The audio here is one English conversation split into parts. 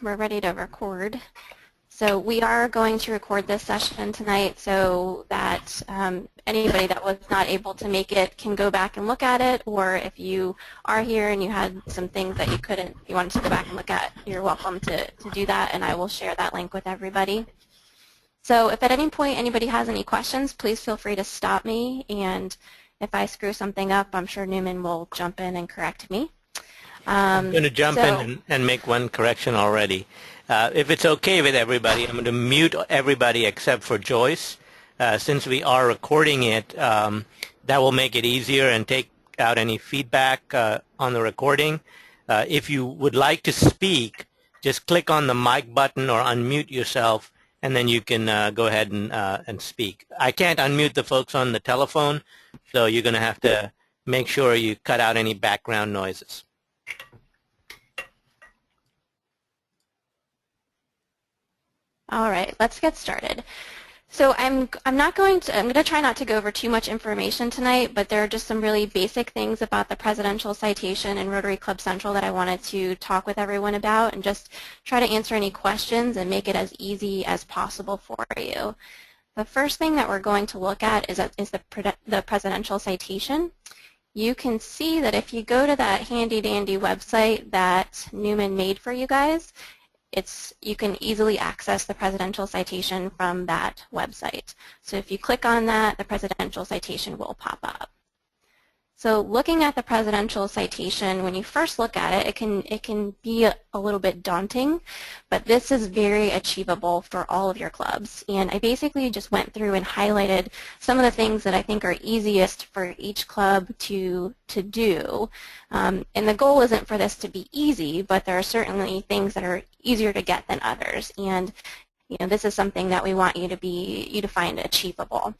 we're ready to record. So we are going to record this session tonight so that anybody that was not able to make it can go back and look at it, or if you are here and you had some things that you wanted to go back and look at, you're welcome to do that, and I will share that link with everybody. So if at any point anybody has any questions, please feel free to stop me, and if I screw something up, I'm sure Newman will jump in and correct me. I'm going to jump in and make one correction already. If it's okay with everybody, I'm going to mute everybody except for Joyce. Since we are recording it, that will make it easier and take out any feedback on the recording. If you would like to speak, just click on the mic button or unmute yourself, and then you can go ahead and speak. I can't unmute the folks on the telephone, so you're going to have to make sure you cut out any background noises. All right, let's get started. So I'm going to try not to go over too much information tonight, but there are just some really basic things about the presidential citation and Rotary Club Central that I wanted to talk with everyone about and just try to answer any questions and make it as easy as possible for you. The first thing that we're going to look at is the presidential citation. You can see that if you go to that handy-dandy website that Newman made for you guys, you can easily access the presidential citation from that website. So if you click on that, the presidential citation will pop up. So looking at the presidential citation, when you first look at it, it can be a little bit daunting, but this is very achievable for all of your clubs. And I basically just went through and highlighted some of the things that I think are easiest for each club to do. And the goal isn't for this to be easy, but there are certainly things that are easier to get than others. And this is something that we want you to find achievable.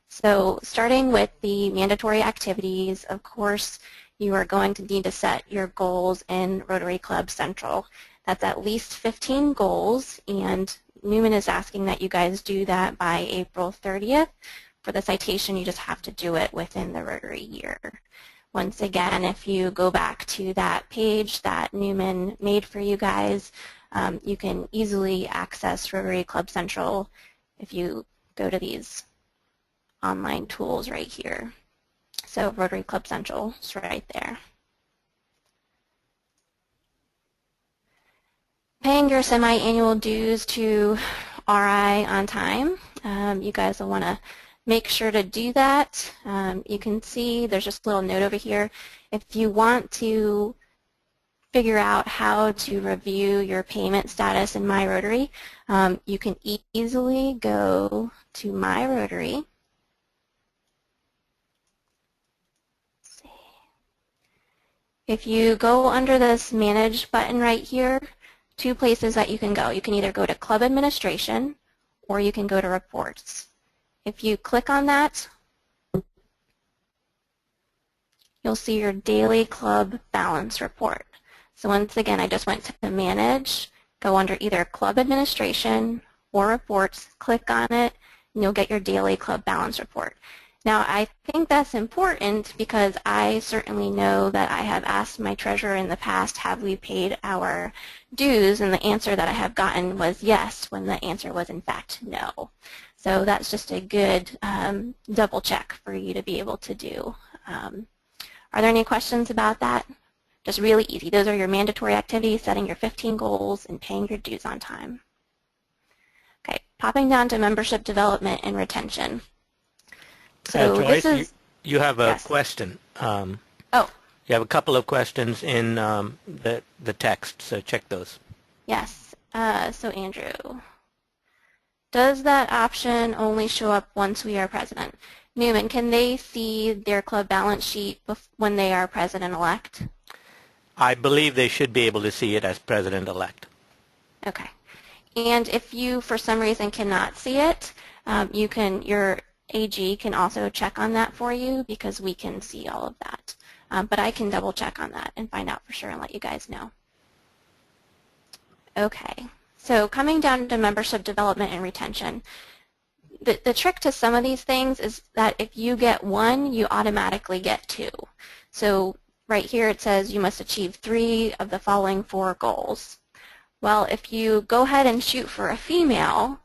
So starting with the mandatory activities, of course, you are going to need to set your goals in Rotary Club Central. That's at least 15 goals, and Newman is asking that you guys do that by April 30th. For the citation, you just have to do it within the Rotary year. Once again, if you go back to that page that Newman made for you guys, you can easily access Rotary Club Central if you go to these online tools right here. So Rotary Club Central is right there. Paying your semi-annual dues to RI on time. You guys will want to make sure to do that. You can see there's just a little note over here. If you want to figure out how to review your payment status in My Rotary, you can easily go to My Rotary. If you go under this Manage button right here, two places that you can go. You can either go to Club Administration or you can go to Reports. If you click on that, you'll see your daily club balance report. So once again, I just went to Manage, go under either Club Administration or Reports, click on it, and you'll get your daily club balance report. Now, I think that's important because I certainly know that I have asked my treasurer in the past, have we paid our dues? And the answer that I have gotten was yes, when the answer was in fact no. So that's just a good double check for you to be able to do. Are there any questions about that? Just really easy. Those are your mandatory activities, setting your 15 goals and paying your dues on time. Okay, popping down to membership development and retention. So Joyce, you have a question. Oh. You have a couple of questions in the text, so check those. Yes. So Andrew, does that option only show up once we are president? Newman, can they see their club balance sheet when they are president-elect? I believe they should be able to see it as president-elect. Okay. And if you, for some reason, cannot see it, your AG can also check on that for you because we can see all of that. But I can double check on that and find out for sure and let you guys know. Okay, so coming down to membership development and retention. The trick to some of these things is that if you get one, you automatically get two. So right here it says you must achieve 3 of the following 4 goals. Well, if you go ahead and shoot for a female,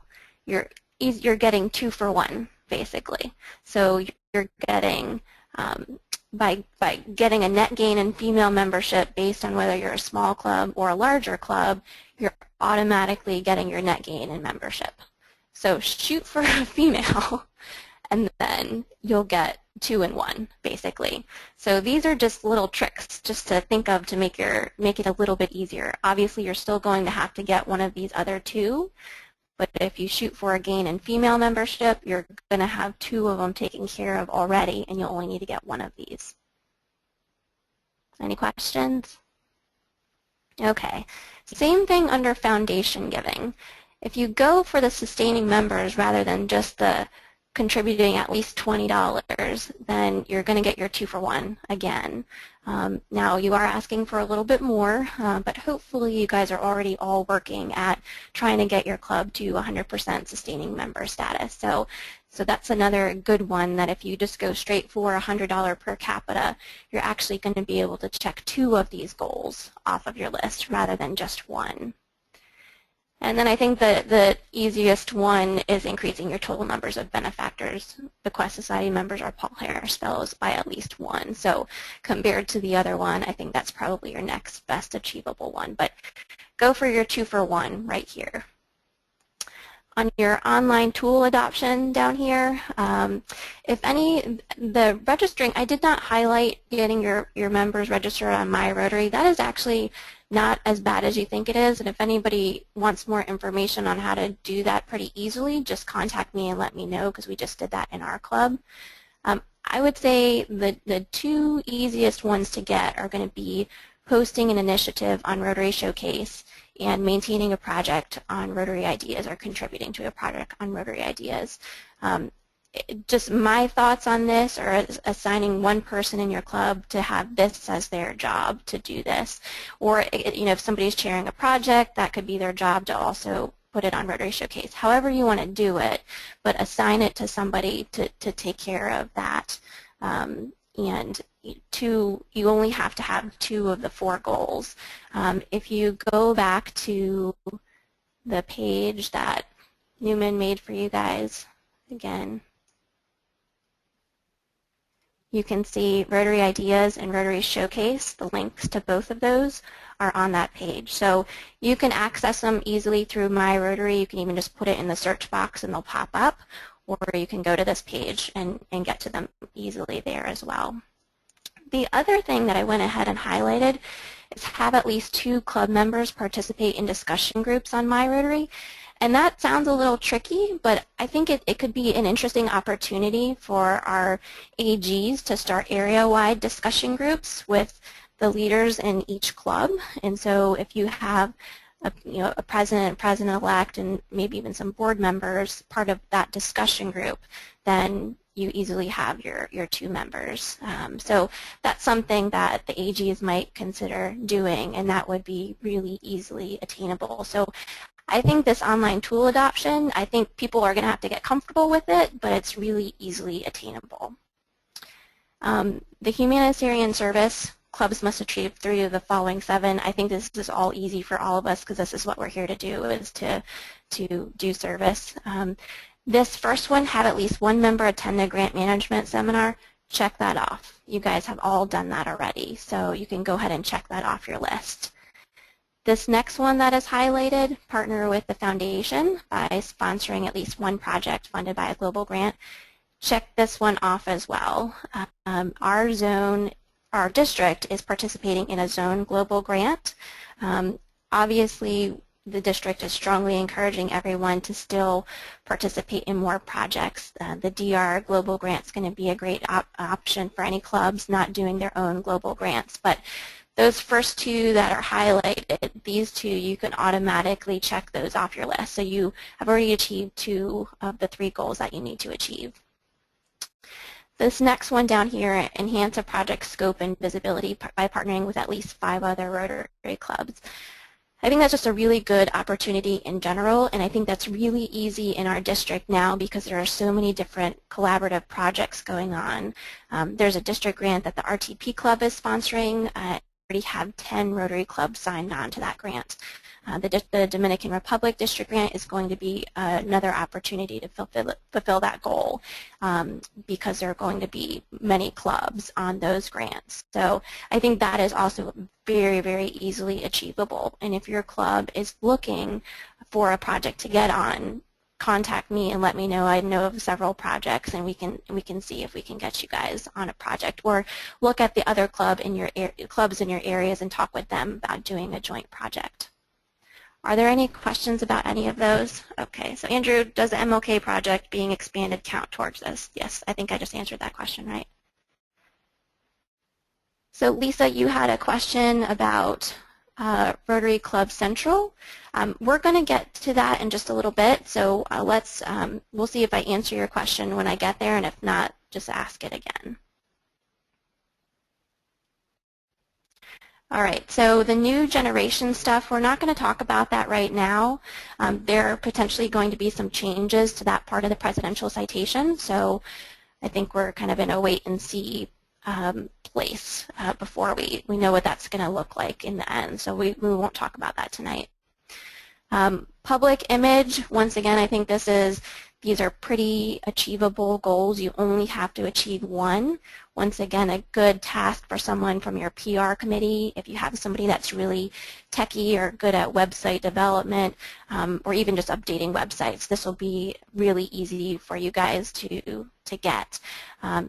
you're getting 2 for 1, basically. So you're getting, by getting a net gain in female membership based on whether you're a small club or a larger club, you're automatically getting your net gain in membership. So shoot for a female, and then you'll get 2 in 1, basically. So these are just little tricks just to think of to make it a little bit easier. Obviously, you're still going to have to get one of these other 2, but if you shoot for a gain in female membership, you're going to have 2 of them taken care of already, and you'll only need to get one of these. Any questions? Okay. Same thing under foundation giving. If you go for the sustaining members rather than just the contributing at least $20, then you're going to get your 2 for 1 again. Now you are asking for a little bit more, but hopefully you guys are already all working at trying to get your club to 100% sustaining member status. So that's another good one, that if you just go straight for $100 per capita, you're actually going to be able to check 2 of these goals off of your list rather than just 1. And then I think the easiest one is increasing your total numbers of benefactors. The Quest Society members are Paul Harris Fellows by at least 1. So compared to the other one, I think that's probably your next best achievable one. But go for your 2 for 1 right here. On your online tool adoption down here, the registering, I did not highlight getting your members registered on My Rotary. That is actually not as bad as you think it is, and if anybody wants more information on how to do that pretty easily, just contact me and let me know, because we just did that in our club. I would say the 2 easiest ones to get are going to be posting an initiative on Rotary Showcase and maintaining a project on Rotary Ideas or contributing to a project on Rotary Ideas. Just my thoughts on this are assigning one person in your club to have this as their job to do this. Or if somebody's chairing a project, that could be their job to also put it on Rotary Showcase. However you want to do it, but assign it to somebody to take care of that. And you only have to have 2 of the 4 goals. If you go back to the page that Newman made for you guys, again, you can see Rotary Ideas and Rotary Showcase. The links to both of those are on that page. So you can access them easily through My Rotary. You can even just put it in the search box and they'll pop up, or you can go to this page and get to them easily there as well. The other thing that I went ahead and highlighted is have at least 2 club members participate in discussion groups on My Rotary. And that sounds a little tricky, but I think it could be an interesting opportunity for our AGs to start area-wide discussion groups with the leaders in each club. And so if you have a president, president-elect, and maybe even some board members part of that discussion group, then you easily have your 2 members. So that's something that the AGs might consider doing, and that would be really easily attainable. So I think this online tool adoption, I think people are going to have to get comfortable with it, but it's really easily attainable. The humanitarian service, clubs must achieve 3 of the following 7. I think this is all easy for all of us because this is what we're here to do, is to do service. This first one, have at least 1 member attend a grant management seminar. Check that off. You guys have all done that already, so you can go ahead and check that off your list. This next one that is highlighted, partner with the foundation by sponsoring at least 1 project funded by a global grant. Check this one off as well. Our district is participating in a zone global grant. Obviously, the district is strongly encouraging everyone to still participate in more projects. The DR global grant is going to be a great option for any clubs not doing their own global grants. But those first 2 that are highlighted, these 2, you can automatically check those off your list. So you have already achieved 2 of the 3 goals that you need to achieve. This next one down here, enhance a project scope and visibility by partnering with at least 5 other Rotary clubs. I think that's just a really good opportunity in general, and I think that's really easy in our district now because there are so many different collaborative projects going on. There's a district grant that the RTP Club is sponsoring. Already have 10 Rotary clubs signed on to that grant. The Dominican Republic District Grant is going to be another opportunity to fulfill that goal because there are going to be many clubs on those grants. So I think that is also very, very easily achievable. And if your club is looking for a project to get on, contact me and let me know. I know of several projects, and we can see if we can get you guys on a project, or look at the other clubs in your areas and talk with them about doing a joint project. Are there any questions about any of those? Okay, so Andrew, does the MLK project being expanded count towards this? Yes, I think I just answered that question, right? So Lisa, you had a question about Rotary Club Central. We're going to get to that in just a little bit, so we'll see if I answer your question when I get there, and if not, just ask it again. All right, so the new generation stuff, we're not going to talk about that right now. There are potentially going to be some changes to that part of the presidential citation, so I think we're kind of in a wait and see place before we know what that's going to look like in the end. So we won't talk about that tonight. Public image, once again, I think these are pretty achievable goals. You only have to achieve one. Once again, a good task for someone from your PR committee, if you have somebody that's really techie or good at website development, or even just updating websites, this will be really easy for you guys to get.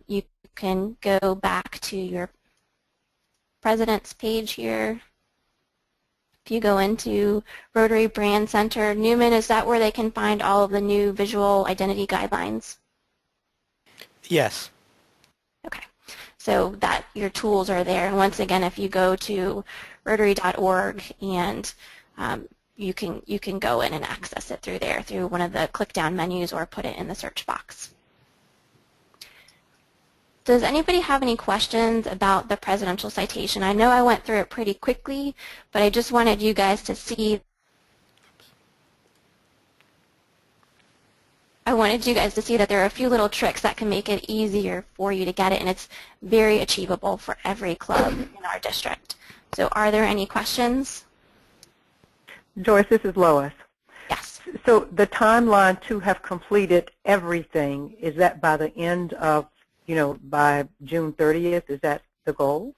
You can go back to your president's page here. If you go into Rotary Brand Center, Newman, is that where they can find all of the new visual identity guidelines? Yes. Okay, so that your tools are there. And once again, if you go to Rotary.org, and you can go in and access it through there, through one of the click-down menus, or put it in the search box. Does anybody have any questions about the presidential citation? I know I went through it pretty quickly, but I just wanted you guys to see. I wanted you guys to see that there are a few little tricks that can make it easier for you to get it, and it's very achievable for every club in our district. So are there any questions? Joyce, this is Lois. Yes. So the timeline to have completed everything, is that by the end of, by June 30th? Is that the goal?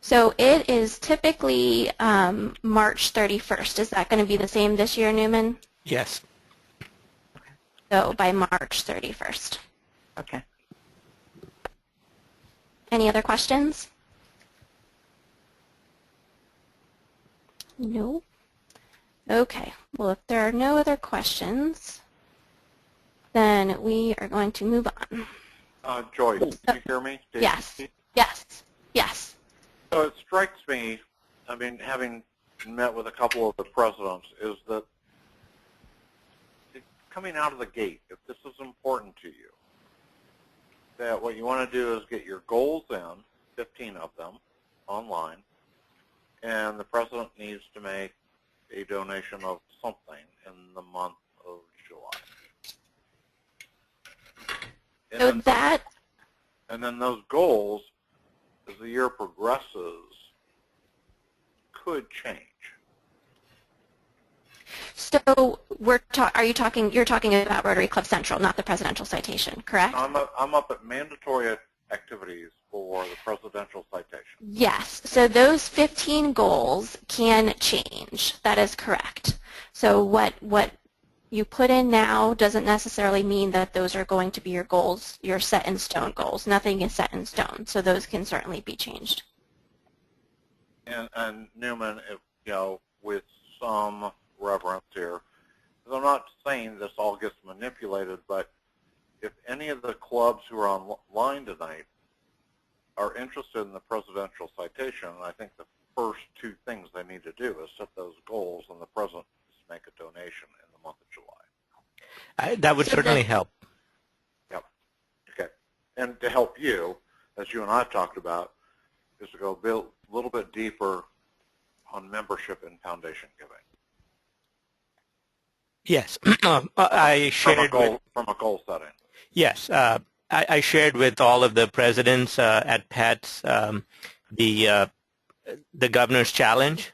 So it is typically March 31st. Is that going to be the same this year, Newman? Yes. So by March 31st. Okay. Any other questions? No? Okay. Well, if there are no other questions, then we are going to move on. Joyce, can you hear me? Yes. Yes. Yes. So it strikes me, having met with a couple of the presidents, is that coming out of the gate, if this is important to you, that what you want to do is get your goals in, 15 of them, online, and the president needs to make a donation of something in the month of July. And then those goals, as the year progresses, could change. So you're talking about Rotary Club Central, not the presidential citation, correct? I'm up at mandatory activities for the presidential citation. Yes. So those 15 goals can change. That is correct. So what you put in now doesn't necessarily mean that those are going to be your goals, your set in stone goals. Nothing is set in stone, so those can certainly be changed. And Newman, with some reverence here, because I'm not saying this all gets manipulated, but if any of the clubs who are online tonight are interested in the presidential citation, I think the first two things they need to do is set those goals, and the president needs to make a donation in the month of July. That would certainly help. Yep. Okay. And to help you, as you and I have talked about, is to go build a little bit deeper on membership and foundation giving. Yes. I shared from a goal setting. Yes. I shared with all of the presidents at PETS the governor's challenge,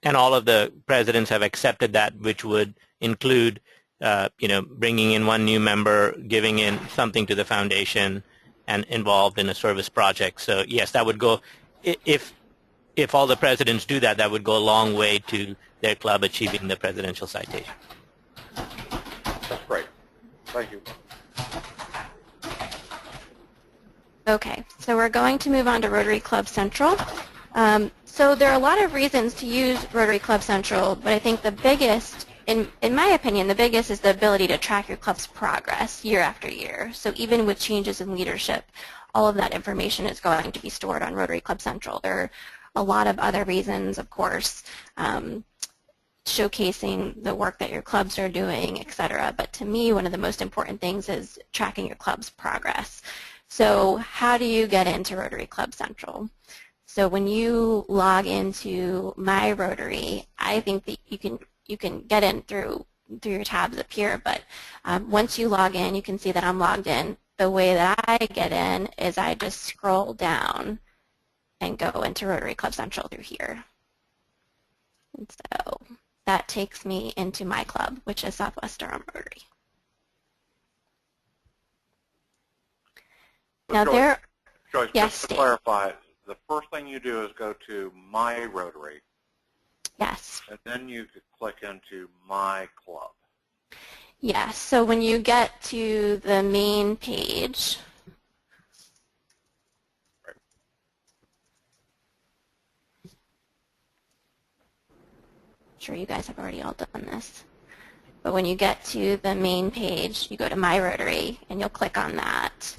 and all of the presidents have accepted that, which would include, bringing in one new member, giving in something to the foundation, and involved in a service project. So yes, that would go, if all the presidents do that, that would go a long way to their club achieving the presidential citation. That's great. Thank you. Okay, so we're going to move on to Rotary Club Central. So there are a lot of reasons to use Rotary Club Central, but I think the biggest, in my opinion, the biggest is the ability to track your club's progress year after year. So even with changes in leadership, all of that information is going to be stored on Rotary Club Central. There are a lot of other reasons, of course, showcasing the work that your clubs are doing, etc. But to me, one of the most important things is tracking your club's progress. So how do you get into Rotary Club Central? So when you log into My Rotary, I think that you can get in through your tabs up here, but once you log in, you can see that I'm logged in. The way that I get in is I just scroll down and go into Rotary Club Central through here. And so that takes me into my club, which is Southwest Durham Rotary. Now Joyce, yes, just to clarify, the first thing you do is go to My Rotary. Yes. And then you could click into My Club. Yes, so when you get to the main page, right. I'm sure you guys have already all done this, but when you get to the main page, you go to My Rotary and you'll click on that,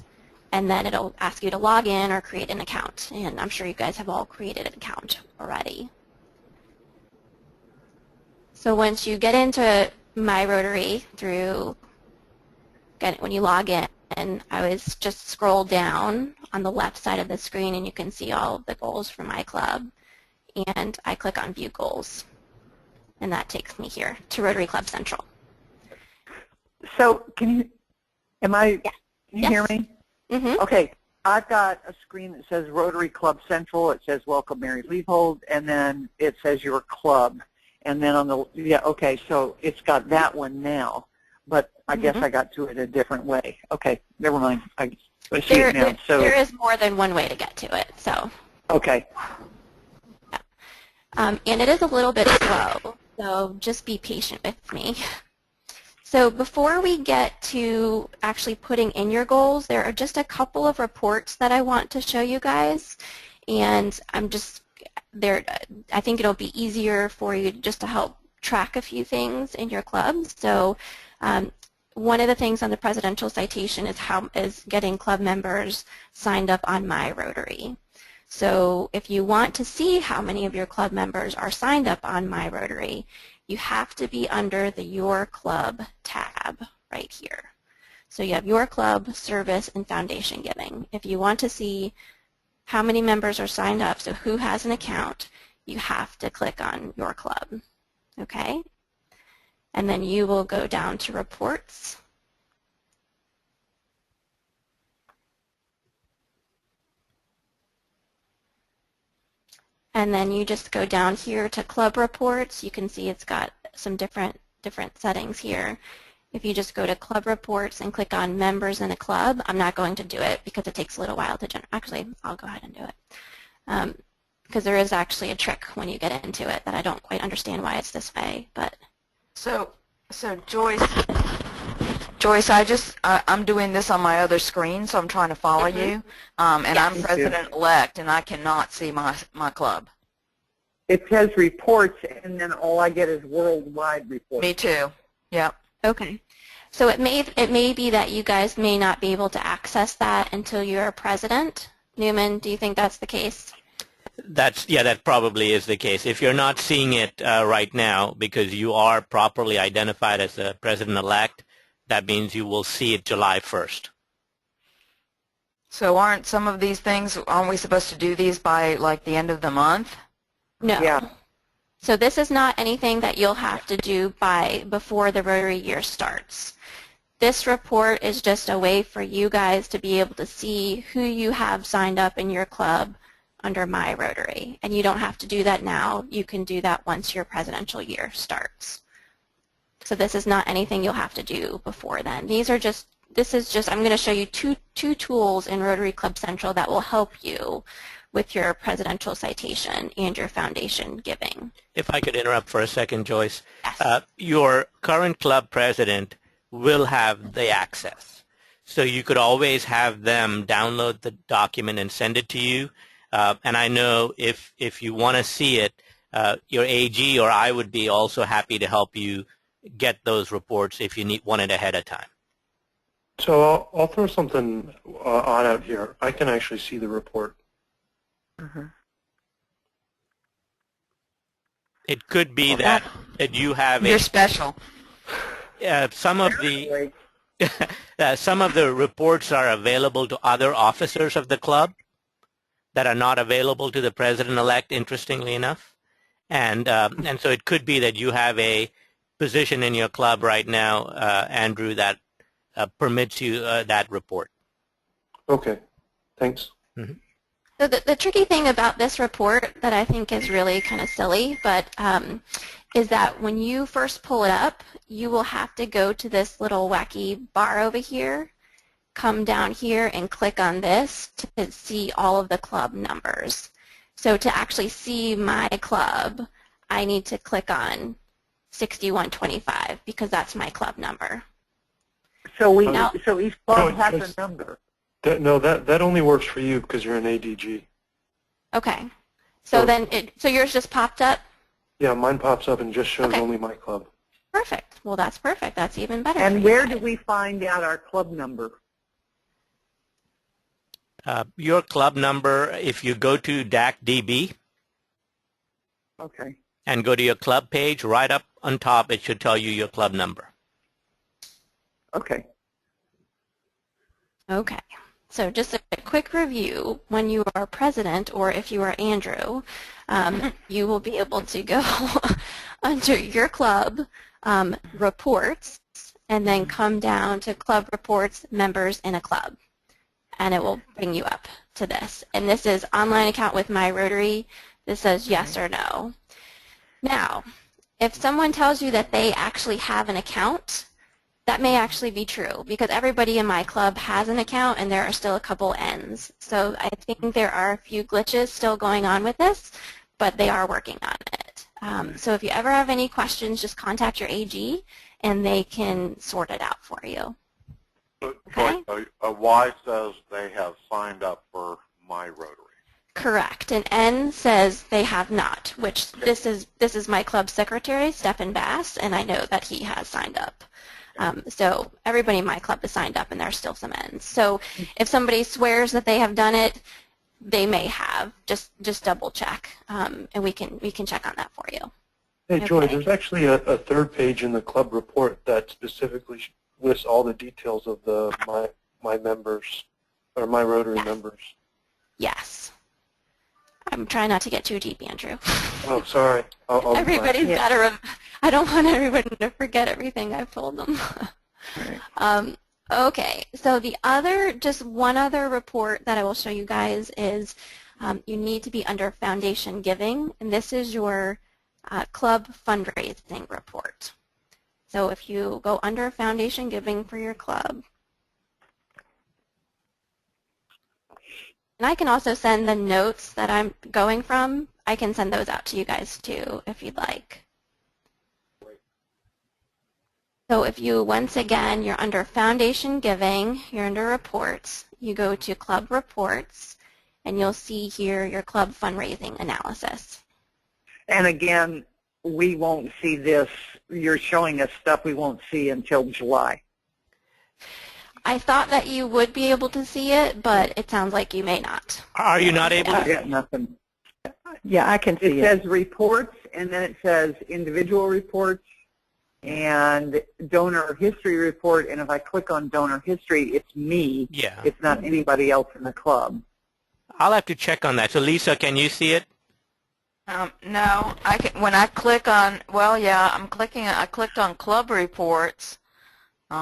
and then it'll ask you to log in or create an account, and I'm sure you guys have all created an account already. So once you get into My Rotary when you log in, I was just scroll down on the left side of the screen and you can see all of the goals for my club, and I click on View Goals, and that takes me here to Rotary Club Central. So can you hear me? Mm-hmm. Okay, I've got a screen that says Rotary Club Central. It says Welcome Mary Leavold, and then it says your club. And then on the, okay, so it's got that one now, but I guess I got to it a different way. Okay, never mind. I see it now. So there is more than one way to get to it, so. Okay. Yeah. And it is a little bit slow, so just be patient with me. So before we get to actually putting in your goals, there are just a couple of reports that I want to show you guys, and I think it'll be easier for you just to help track a few things in your club. So one of the things on the presidential citation is getting club members signed up on My Rotary. So if you want to see how many of your club members are signed up on My Rotary, you have to be under the Your Club tab right here. So you have Your Club, Service, and Foundation Giving. If you want to see how many members are signed up, so who has an account, you have to click on Your Club, okay? And then you will go down to Reports. And then you just go down here to Club Reports. You can see it's got some different settings here. If you just go to Club Reports and click on Members in a Club, I'm not going to do it because it takes a little while to generate. Actually, I'll go ahead and do it. Because there is actually a trick when you get into it that I don't quite understand why it's this way. But So Joyce, I'm doing this on my other screen, so I'm trying to follow you. And I'm president-elect, and I cannot see my club. It says reports, and then all I get is worldwide reports. Me too. Yep. Okay. So it may be that you guys may not be able to access that until you're president. Newman, do you think that's the case? That probably is the case. If you're not seeing it right now because you are properly identified as the president-elect, that means you will see it July 1st. So aren't some of these things, aren't we supposed to do these by like the end of the month? No. Yeah. So this is not anything that you'll have to do before the Rotary year starts. This report is just a way for you guys to be able to see who you have signed up in your club under My Rotary. And you don't have to do that now. You can do that once your presidential year starts. So this is not anything you'll have to do before then. This is just, I'm going to show you two tools in Rotary Club Central that will help you with your presidential citation and your foundation giving. If I could interrupt for a second, Joyce. Yes. Your current club president will have the access. So you could always have them download the document and send it to you. And I know if you want to see it, your AG or I would be also happy to help you get those reports if you want it ahead of time. So I'll throw something on out here. I can actually see the report. Mm-hmm. It could be that you have You're special. Some of the some of the reports are available to other officers of the club that are not available to the president-elect, interestingly enough. And so it could be that you have a position in your club right now, Andrew, that permits you that report. Okay, thanks. Mm-hmm. So the tricky thing about this report that I think is really kind of silly, but is that when you first pull it up, you will have to go to this little wacky bar over here, come down here and click on this to see all of the club numbers. So to actually see my club, I need to click on 6125 because that's my club number. So Now, each club has a number. That only works for you because you're an ADG. okay. So yours just popped up? Yeah, mine pops up and just shows only my club. Perfect. Well, that's perfect. That's even better. And where do we find out our club number? Your club number, if you go to DACDB Okay. and go to your club page, right up on top, it should tell you your club number. Okay. Okay. So just a quick review. When you are president, or if you are Andrew, you will be able to go under your club reports and then come down to club reports, members in a club. And it will bring you up to this. And this is online account with My Rotary. This says yes or no. Now, if someone tells you that they actually have an account, that may actually be true because everybody in my club has an account and there are still a couple ends. So I think there are a few glitches still going on with this, but they are working on it. So if you ever have any questions, just contact your AG and they can sort it out for you. Okay. A Y says they have signed up for My Rotary. Correct. And N says they have not, which this is my club secretary, Stephen Bass, and I know that he has signed up. So everybody in my club is signed up, and there are still some N's. So if somebody swears that they have done it, they may have. Just double check, and we can check on that for you. Hey, Okay. Joy, there's actually a third page in the club report that specifically lists all the details of the my members or My Rotary members. Yes. I'm trying not to get too deep, Andrew. Oh, sorry. I'll Everybody's got to. I don't want everyone to forget everything I've told them. Okay, so just one other report that I will show you guys is you need to be under foundation giving, and this is your club fundraising report. So if you go under foundation giving for your club, and I can also send the notes that I'm going from. I can send those out to you guys too if you'd like. So if you, once again, you're under foundation giving, you're under reports, you go to club reports, and you'll see here your club fundraising analysis. And again, we won't see this. You're showing us stuff we won't see until July. I thought that you would be able to see it, but it sounds like you may not. Are you not able I to? got nothing. Yeah, I can see It says reports, and then it says individual reports and donor history report. And if I click on donor history, it's me. Yeah. It's not anybody else in the club. I'll have to check on that. So Lisa, can you see it? No, I can, when I click on, well, yeah, I clicked on club reports, but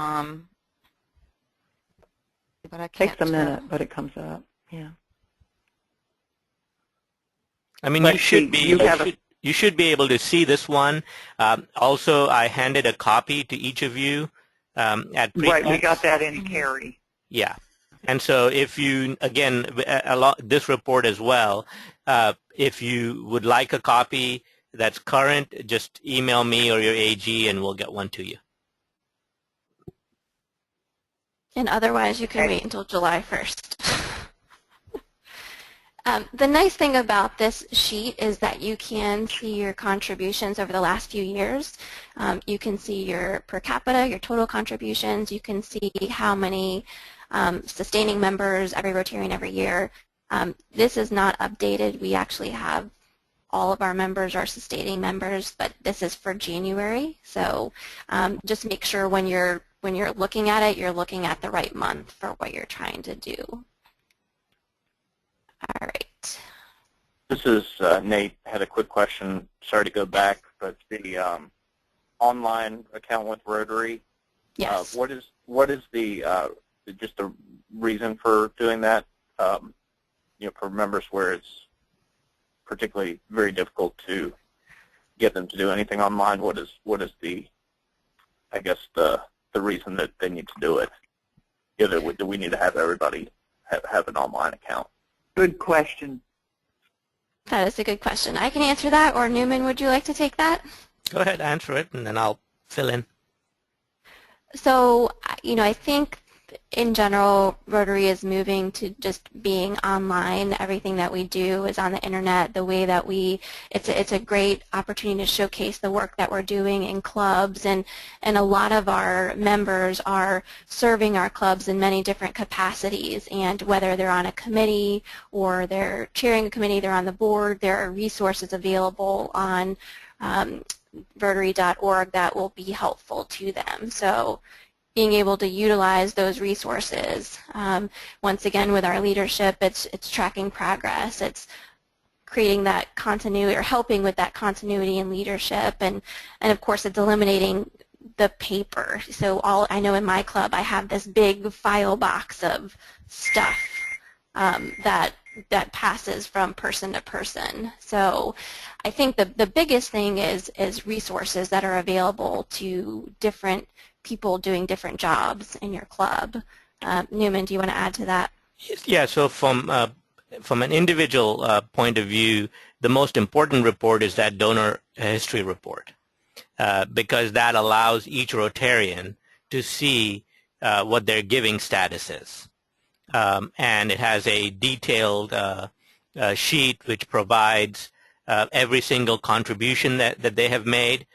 I can't Takes a minute, but it comes up. Yeah. I mean, Let's see, you should be able to see this one. Also, I handed a copy to each of you at pre-class. Right, we got that in Carrie. Yeah. And so if you, again, this report as well, if you would like a copy that's current, just email me or your AG and we'll get one to you. And otherwise, you can wait until July 1st. The nice thing about this sheet is that you can see your contributions over the last few years. You can see your per capita, your total contributions. You can see how many sustaining members every Rotarian every year. This is not updated. We actually have all of our members are sustaining members, but this is for January. So just make sure when you're looking at it, you're looking at the right month for what you're trying to do. All right. This is Nate. Had a quick question. Sorry to go back, but the online account with Rotary. Yes. What is the just the reason for doing that? For members where it's particularly very difficult to get them to do anything online. What is the, I guess, the reason that they need to do it? Do we need to have everybody have an online account? Good question. That is a good question. I can answer that, or Newman, would you like to take that? Go ahead, answer it, and then I'll fill in. So, I think in general, Rotary is moving to just being online. Everything that we do is on the internet. The way that it's a great opportunity to showcase the work that we're doing in clubs, and a lot of our members are serving our clubs in many different capacities, and whether they're on a committee or they're chairing a committee, they're on the board, there are resources available on Rotary.org that will be helpful to them. So being able to utilize those resources. Once again, with our leadership, it's tracking progress. It's creating that continuity, or helping with that continuity in leadership, and of course, it's eliminating the paper. So I know in my club, I have this big file box of stuff that passes from person to person. So I think the biggest thing is resources that are available to different people doing different jobs in your club. Newman, do you want to add to that? Yeah, so from an individual point of view, the most important report is that donor history report, because that allows each Rotarian to see what their giving status is. And it has a detailed sheet which provides every single contribution that they have made.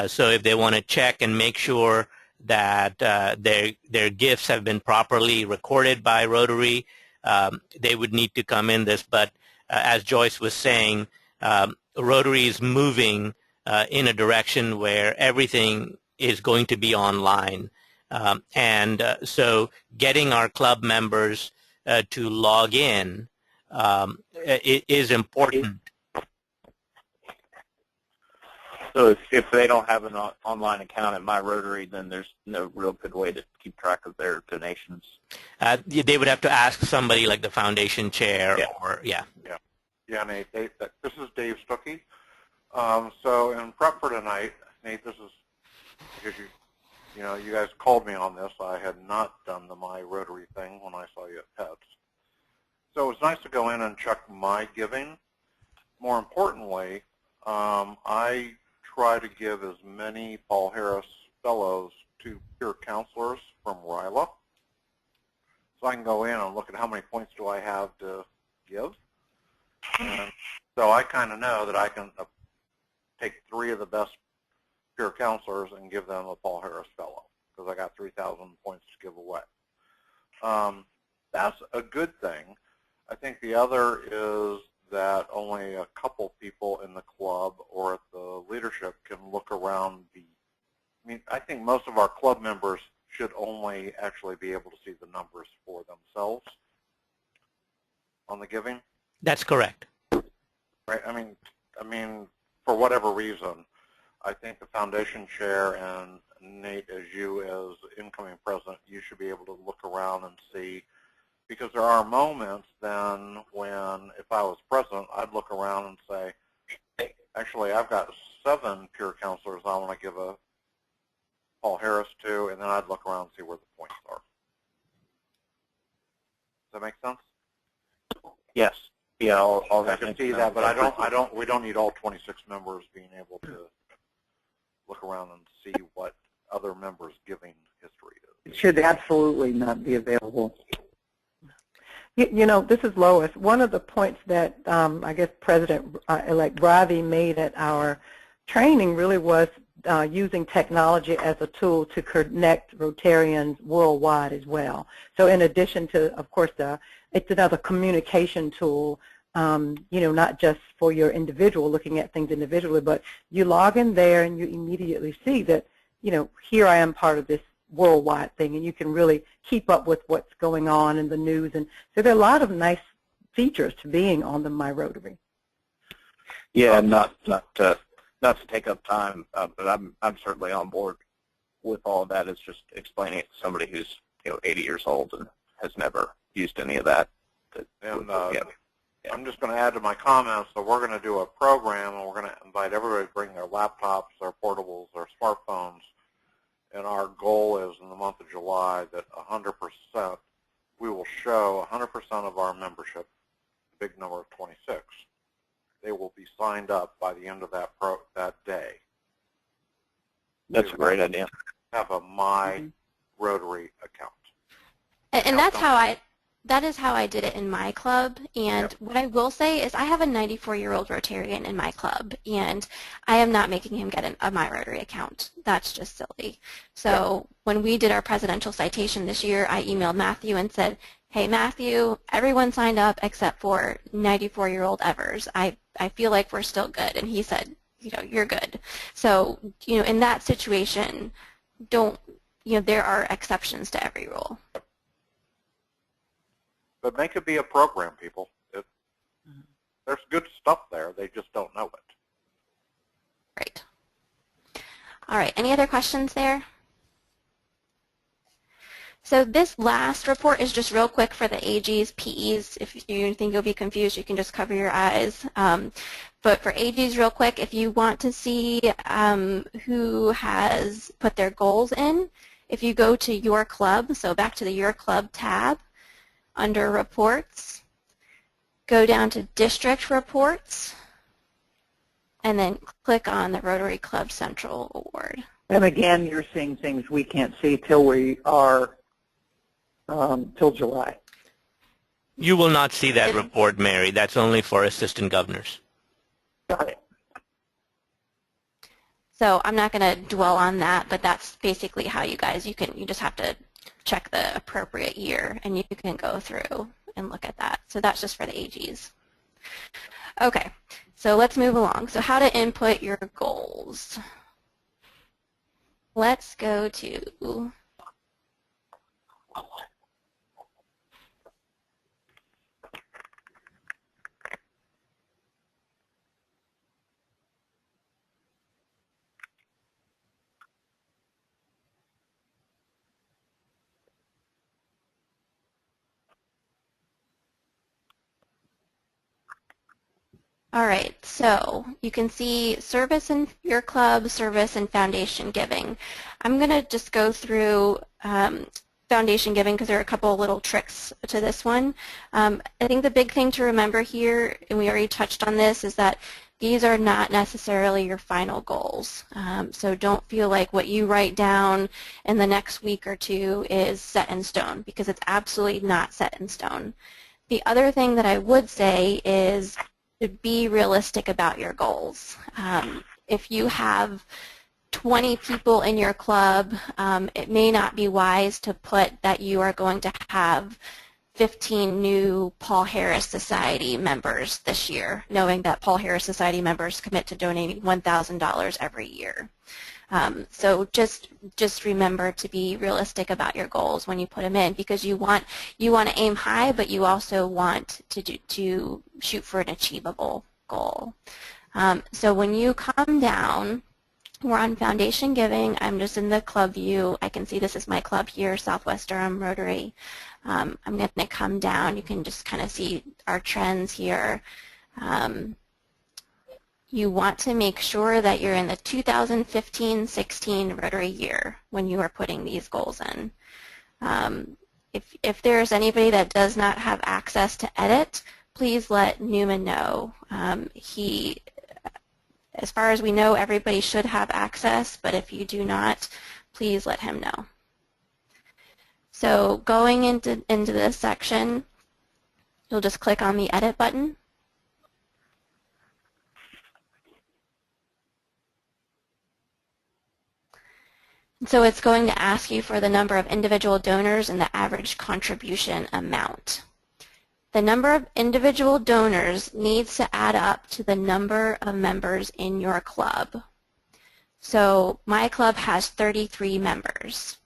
So if they want to check and make sure that their gifts have been properly recorded by Rotary, they would need to come in this. But as Joyce was saying, Rotary is moving in a direction where everything is going to be online. So getting our club members to log in is important. So if they don't have an online account at My Rotary, then there's no real good way to keep track of their donations. They would have to ask somebody like the foundation chair, Yeah, Nate. This is Dave Stuckey. So in prep for tonight, Nate, this is because you guys called me on this. I had not done the My Rotary thing when I saw you at PETS. So it was nice to go in and check my giving. More importantly, I try to give as many Paul Harris Fellows to peer counselors from RILA. So I can go in and look at how many points do I have to give. And so I kind of know that I can take 3 of the best peer counselors and give them a Paul Harris Fellow, because I got 3,000 points to give away. That's a good thing. I think the other is that only a couple people in the club or at the leadership can look around I think most of our club members should only actually be able to see the numbers for themselves on the giving. That's correct. Right. I mean, for whatever reason, I think the foundation chair and Nate, as you as incoming president, you should be able to look around and see Because there are moments then when, if I was president, I'd look around and say, hey, actually, I've got 7 peer counselors I want to give a Paul Harris to, and then I'd look around and see where the points are. Does that make sense? Yes. Yeah, all I that. can see that, but we don't need all 26 members being able to look around and see what other members' giving history is. It should absolutely not be available. You know, this is Lois. One of the points that I guess President-elect Ravi made at our training really was using technology as a tool to connect Rotarians worldwide as well. So in addition to, of course, it's another communication tool, you know, not just for your individual, looking at things individually, but you log in there and you immediately see that, you know, here I am part of this worldwide thing, and you can really keep up with what's going on in the news. And so there are a lot of nice features to being on the My Rotary. Yeah, not to take up time, but I'm certainly on board with all of that. It's just explaining it to somebody who's 80 years old and has never used any of that. I'm just going to add to my comments that we're going to do a program, and we're going to invite everybody to bring their laptops, their portables, their smartphones. And our goal is in the month of July that 100%, we will show 100% of our membership, a big number of 26. They will be signed up by the end of that day. That's a great idea. Have a My Rotary account. And that is how I did it in my club. And what I will say is I have a 94-year-old Rotarian in my club, and I am not making him get a My Rotary account. That's just silly. So when we did our presidential citation this year, I emailed Matthew and said, hey, Matthew, everyone signed up except for 94-year-old Evers. I feel like we're still good. And he said, you're good. So, in that situation, there are exceptions to every rule. But make it be a program, people. There's good stuff there. They just don't know it. Great. All right. Any other questions there? So this last report is just real quick for the AGs, PEs. If you think you'll be confused, you can just cover your eyes. But for AGs, real quick, if you want to see who has put their goals in, if you go to Your Club, so back to the Your Club tab, under Reports, go down to District Reports, and then click on the Rotary Club Central Award. And again, you're seeing things we can't see till we are, till July. You will not see that report, Mary. That's only for assistant governors. Got it. So I'm not going to dwell on that, but that's basically how you just have to check the appropriate year, and you can go through and look at that. So that's just for the AGs. Okay, so let's move along. So how to input your goals. Let's go to all right, so you can see service in your club, service, and foundation giving. I'm going to just go through foundation giving because there are a couple of little tricks to this one. I think the big thing to remember here, and we already touched on this, is that these are not necessarily your final goals. So don't feel like what you write down in the next week or two is set in stone, because it's absolutely not set in stone. The other thing that I would say is to be realistic about your goals. If you have 20 people in your club, it may not be wise to put that you are going to have 15 new Paul Harris Society members this year, knowing that Paul Harris Society members commit to donating $1,000 every year. So just remember to be realistic about your goals when you put them in, because you want to aim high, but you also want to shoot for an achievable goal. So when you come down We're on foundation giving. I'm just in the club view. I can see this is my club here, Southwest Durham Rotary. I'm going to come down. You can just kind of see our trends here. You want to make sure that you're in the 2015-16 Rotary year when you are putting these goals in. If there's anybody that does not have access to edit, please let Newman know. As far as we know, everybody should have access, but if you do not, please let him know. So going into this section, you'll just click on the edit button. So it's going to ask you for the number of individual donors and the average contribution amount. The number of individual donors needs to add up to the number of members in your club. So my club has 33 members.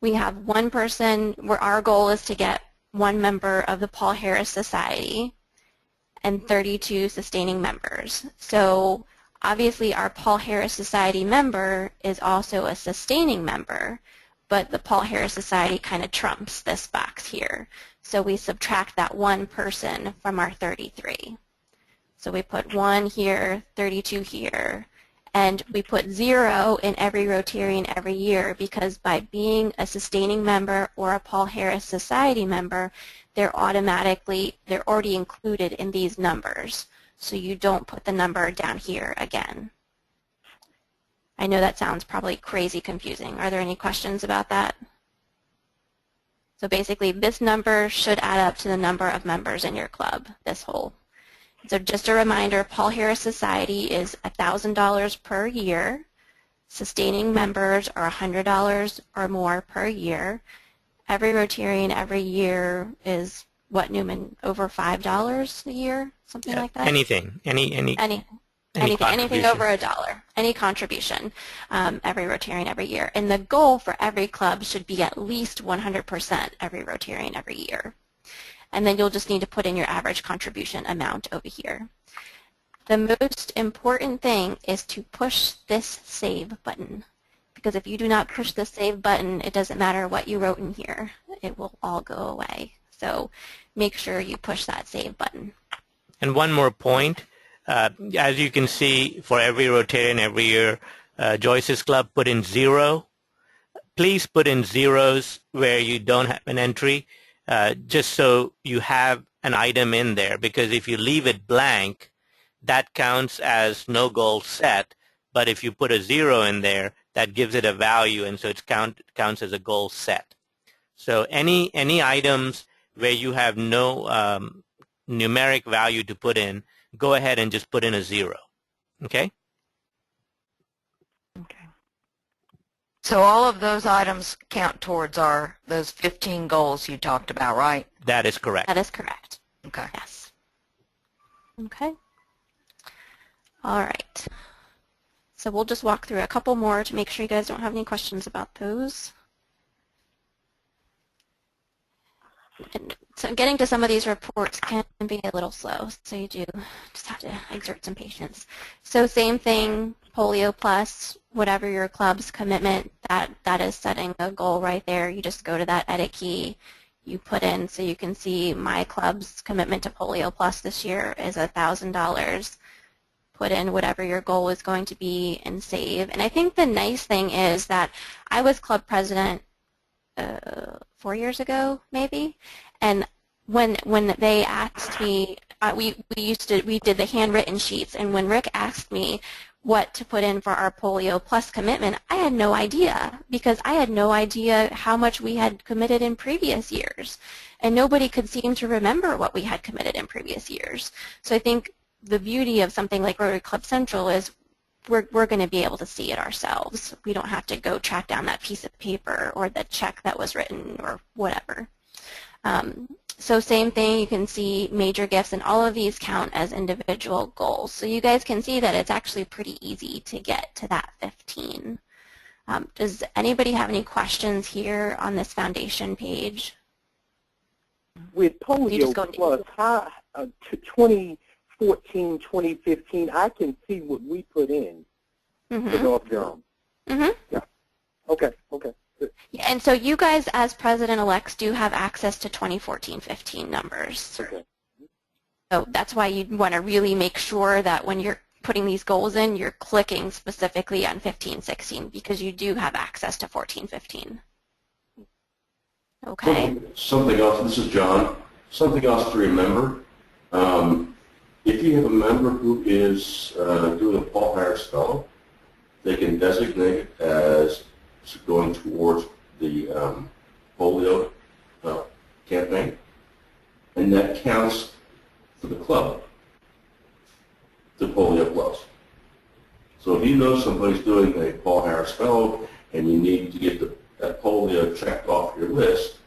We have one person, where our goal is to get one member of the Paul Harris Society and 32 sustaining members. So obviously our Paul Harris Society member is also a sustaining member, but the Paul Harris Society kind of trumps this box here. So we subtract that one person from our 33. So we put 1 here, 32 here, and we put 0 in every Rotarian every year because by being a sustaining member or a Paul Harris Society member, they're already included in these numbers. So you don't put the number down here again. I know that sounds probably crazy confusing. Are there any questions about that? So basically, this number should add up to the number of members in your club, this whole. So just a reminder, Paul Harris Society is $1,000 per year. Sustaining members are $100 or more per year. Every Rotarian every year is, what, Newman, over $5 a year, something like that? Anything, anything over $1, any contribution, every Rotarian every year. And the goal for every club should be at least 100% every Rotarian every year. And then you'll just need to put in your average contribution amount over here. The most important thing is to push this save button. Because if you do not push the save button, it doesn't matter what you wrote in here. It will all go away. So make sure you push that save button. And one more point. As you can see, for every Rotarian every year, Joyce's club put in 0. Please put in zeros where you don't have an entry, just so you have an item in there. Because if you leave it blank, that counts as no goal set. But if you put a 0 in there, that gives it a value, and so it counts as a goal set. So any items where you have no numeric value to put in, go ahead and just put in a 0, okay? Okay. So all of those items count towards those 15 goals you talked about, right? That is correct. That is correct. Okay. Yes. Okay. All right. So we'll just walk through a couple more to make sure you guys don't have any questions about those. And so getting to some of these reports can be a little slow, so you do just have to exert some patience. So same thing, Polio Plus, whatever your club's commitment, that is setting a goal right there. You just go to that edit key, you put in, so you can see my club's commitment to Polio Plus this year is $1,000. Put in whatever your goal is going to be and save. And I think the nice thing is that I was club president 4 years ago, maybe, and when they asked me, we did the handwritten sheets, and when Rick asked me what to put in for our Polio Plus commitment, I had no idea, because I had no idea how much we had committed in previous years, and nobody could seem to remember what we had committed in previous years. So I think the beauty of something like Rotary Club Central is we're going to be able to see it ourselves. We don't have to go track down that piece of paper or the check that was written or whatever. So same thing, you can see major gifts, and all of these count as individual goals. So you guys can see that it's actually pretty easy to get to that 15. Does anybody have any questions here on this foundation page? With Polio Plus, 2014, 2015, I can see what we put in. to North Durham. Mm-hmm. Yeah. Okay. Okay. Good. Yeah, and so you guys, as president-elects, do have access to 2014-15 numbers. Okay. So that's why you want to really make sure that when you're putting these goals in, you're clicking specifically on 15-16 because you do have access to 14-15. Okay. Something else, this is John, something else to remember. If you have a member who is doing a Paul Harris Fellow, they can designate it as going towards the polio campaign, and that counts for the club, the polio plus. So if you know somebody's doing a Paul Harris Fellow and you need to get that polio checked off your list,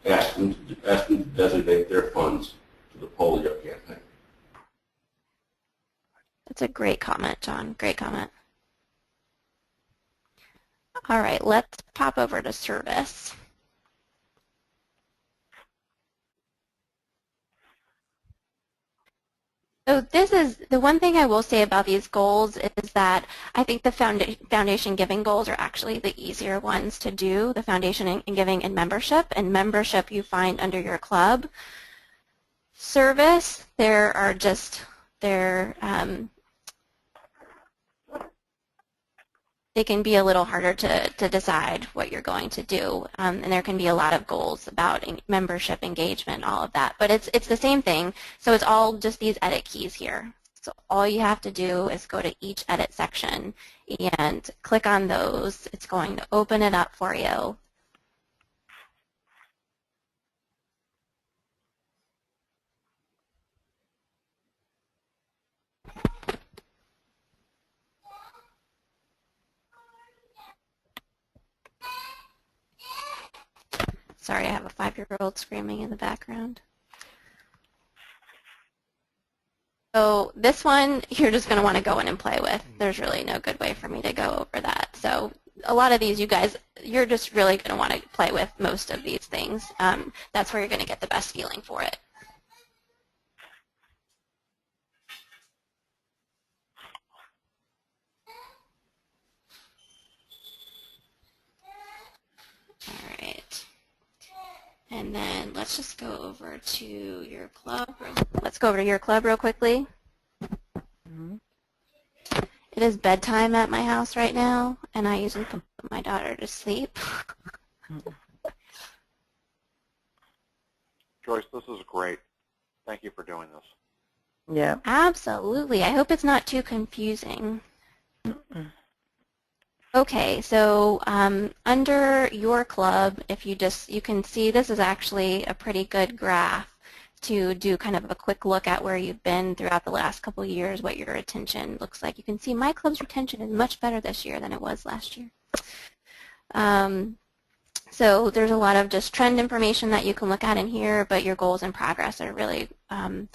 ask them to designate their funds to the polio campaign. That's a great comment, John. Great comment. All right, let's pop over to service. So this is the one thing I will say about these goals is that I think the foundation giving goals are actually the easier ones to do, the foundation and giving and membership. And membership you find under your club. Service, there are just, they can be a little harder to decide what you're going to do, and there can be a lot of goals about membership, engagement, all of that. But it's the same thing, so it's all just these edit keys here. So all you have to do is go to each edit section and click on those. It's going to open it up for you. Sorry, I have a 5-year-old screaming in the background. So this one, you're just going to want to go in and play with. There's really no good way for me to go over that. So a lot of these, you guys, you're just really going to want to play with most of these things. That's where you're going to get the best feeling for it. All right. And then let's just go over to your club. Let's go over to your club real quickly. Mm-hmm. It is bedtime at my house right now, and I usually put my daughter to sleep. Joyce, this is great. Thank you for doing this. Yeah. Absolutely. I hope it's not too confusing. Okay, so under your club, if you can see this is actually a pretty good graph to do kind of a quick look at where you've been throughout the last couple of years, what your retention looks like. You can see my club's retention is much better this year than it was last year. So there's a lot of just trend information that you can look at in here, but your goals and progress are really going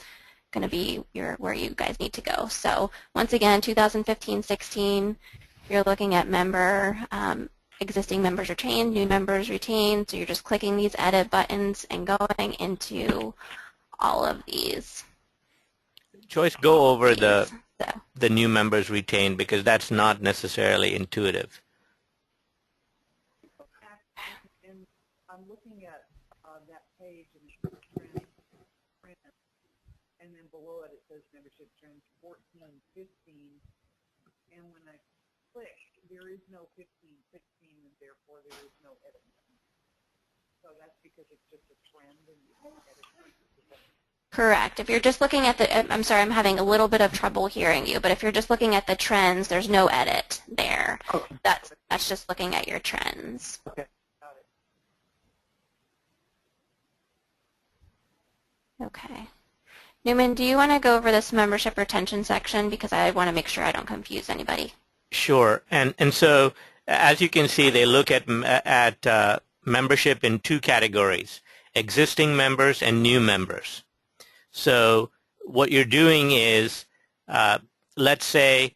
to be where you guys need to go. So once again, 2015-16, you're looking at existing members retained, new members retained, so you're just clicking these edit buttons and going into all of these. Joyce, go over the new members retained because that's not necessarily intuitive. And I'm looking at that page and it says trend, and then below it says membership trends 14, 15, and when I click, there is no 15, 16, and therefore there is no edit. So that's because it's just a trend and you can edit. Correct. If you're just looking at the, I'm sorry, I'm having a little bit of trouble hearing you, but if you're just looking at the trends, there's no edit there. Okay. That's just looking at your trends. Okay. Got it. Okay. Newman, do you want to go over this membership retention section because I want to make sure I don't confuse anybody? Sure. And so as you can see, they look at membership in two categories, existing members and new members. So what you're doing is, let's say,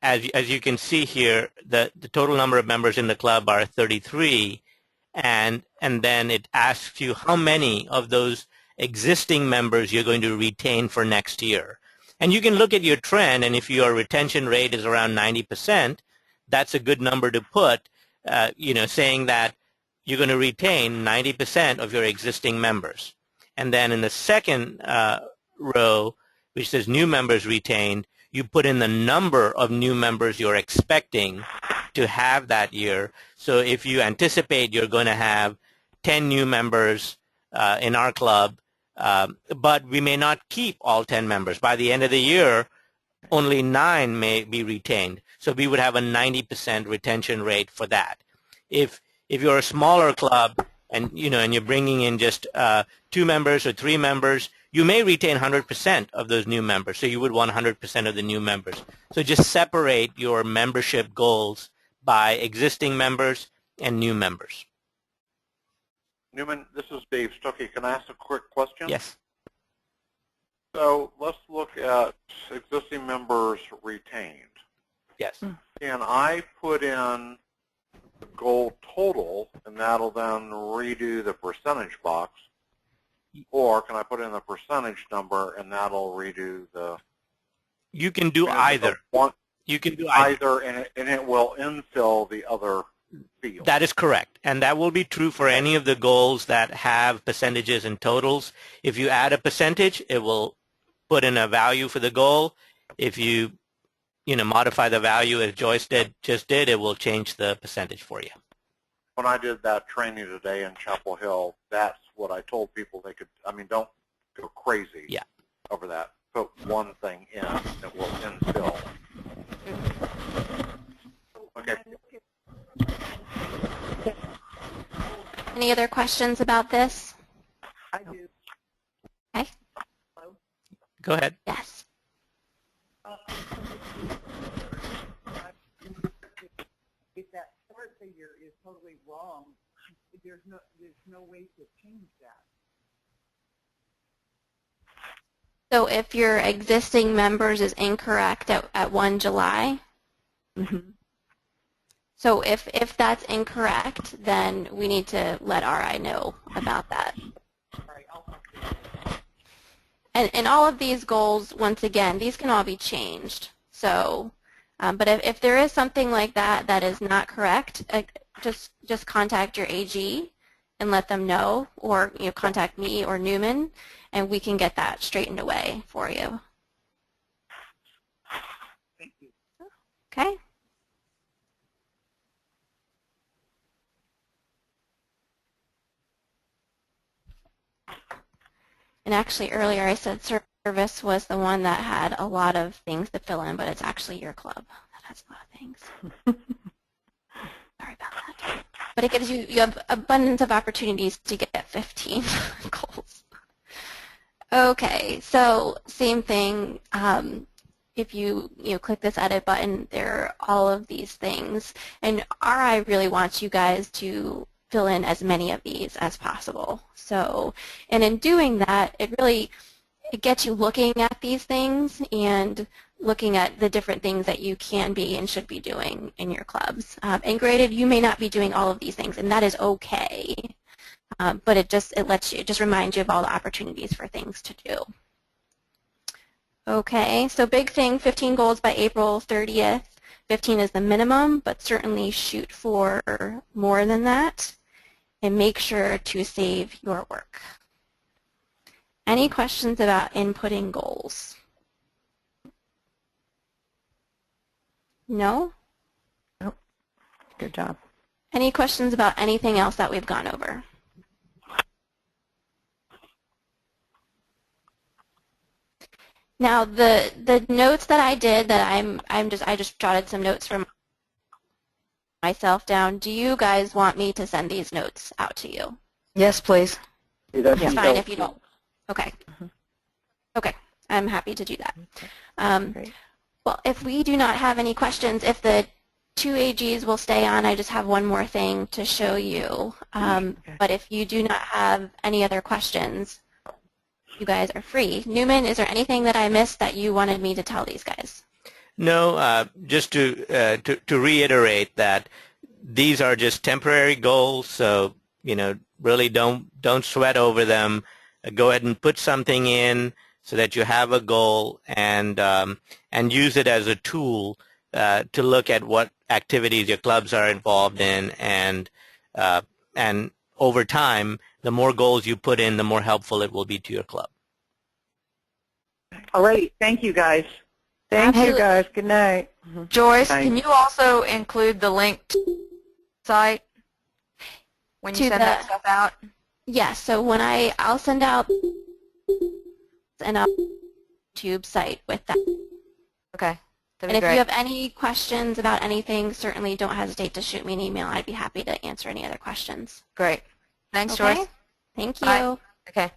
as you can see here, the total number of members in the club are 33, and then it asks you how many of those existing members you're going to retain for next year. And you can look at your trend, and if your retention rate is around 90%, that's a good number to put, saying that you're going to retain 90% of your existing members. And then in the second row, which says new members retained, you put in the number of new members you're expecting to have that year. So if you anticipate you're going to have 10 new members in our club, but we may not keep all 10 members. By the end of the year, only 9 may be retained. So we would have a 90% retention rate for that. If you're a smaller club and you're bringing in just 2 members or 3 members, you may retain 100% of those new members. So you would want 100% of the new members. So just separate your membership goals by existing members and new members. Newman, this is Dave Stuckey. Can I ask a quick question? Yes. So let's look at existing members retained. Yes. Can I put in the goal total, and that'll then redo the percentage box? Or can I put in the percentage number, and that'll redo the... You can do either. You can do either, and it will infill the other field. That is correct. And that will be true for any of the goals that have percentages and totals. If you add a percentage, it will put in a value for the goal. If you modify the value as Joyce just did, it will change the percentage for you. When I did that training today in Chapel Hill, that's what I told people they could, don't go crazy over that. Put one thing in that will infill. Okay. Any other questions about this? I do. Okay. Hello? Go ahead. Yes. If that start figure is totally wrong, there's no way to change that. So if your existing members is incorrect at 1 July, so if that's incorrect, then we need to let RI know about that. And all of these goals, once again, these can all be changed. So, but if there is something like that that is not correct, just contact your AG and let them know, or contact me or Newman, and we can get that straightened away for you. Thank you. Okay. And actually earlier I said service was the one that had a lot of things to fill in, but it's actually your club that has a lot of things. Sorry about that. But it gives you have abundance of opportunities to get 15 goals. Okay, so same thing. If you click this edit button, there are all of these things, and RI really wants you guys to fill in as many of these as possible. So, and in doing that, it gets you looking at these things and looking at the different things that you can be and should be doing in your clubs. And granted, you may not be doing all of these things, and that is okay. But it just reminds you of all the opportunities for things to do. Okay, so big thing, 15 goals by April 30th. 15 is the minimum, but certainly shoot for more than that. And make sure to save your work. Any questions about inputting goals? No? Nope. Good job. Any questions about anything else that we've gone over? Now the notes that I did that I just jotted some notes from myself down. Do you guys want me to send these notes out to you? Yes, please. That's fine if you don't. Okay. Okay, I'm happy to do that. Well, if we do not have any questions, if the two AGs will stay on, I just have one more thing to show you. But if you do not have any other questions, you guys are free. Newman, is there anything that I missed that you wanted me to tell these guys? No, just to reiterate that these are just temporary goals, so really don't sweat over them. Go ahead and put something in so that you have a goal, and use it as a tool to look at what activities your clubs are involved in, and over time, the more goals you put in, the more helpful it will be to your club. All right. Thank you, guys. Thank you, guys. Good night. Joyce, Bye. can you also include the link to the site when you send that stuff out? Yes. So when I'll send out an YouTube site with that. Okay. And if you have any questions about anything, certainly don't hesitate to shoot me an email. I'd be happy to answer any other questions. Great. Thanks, Okay? Joyce. Thank you. Bye. Okay.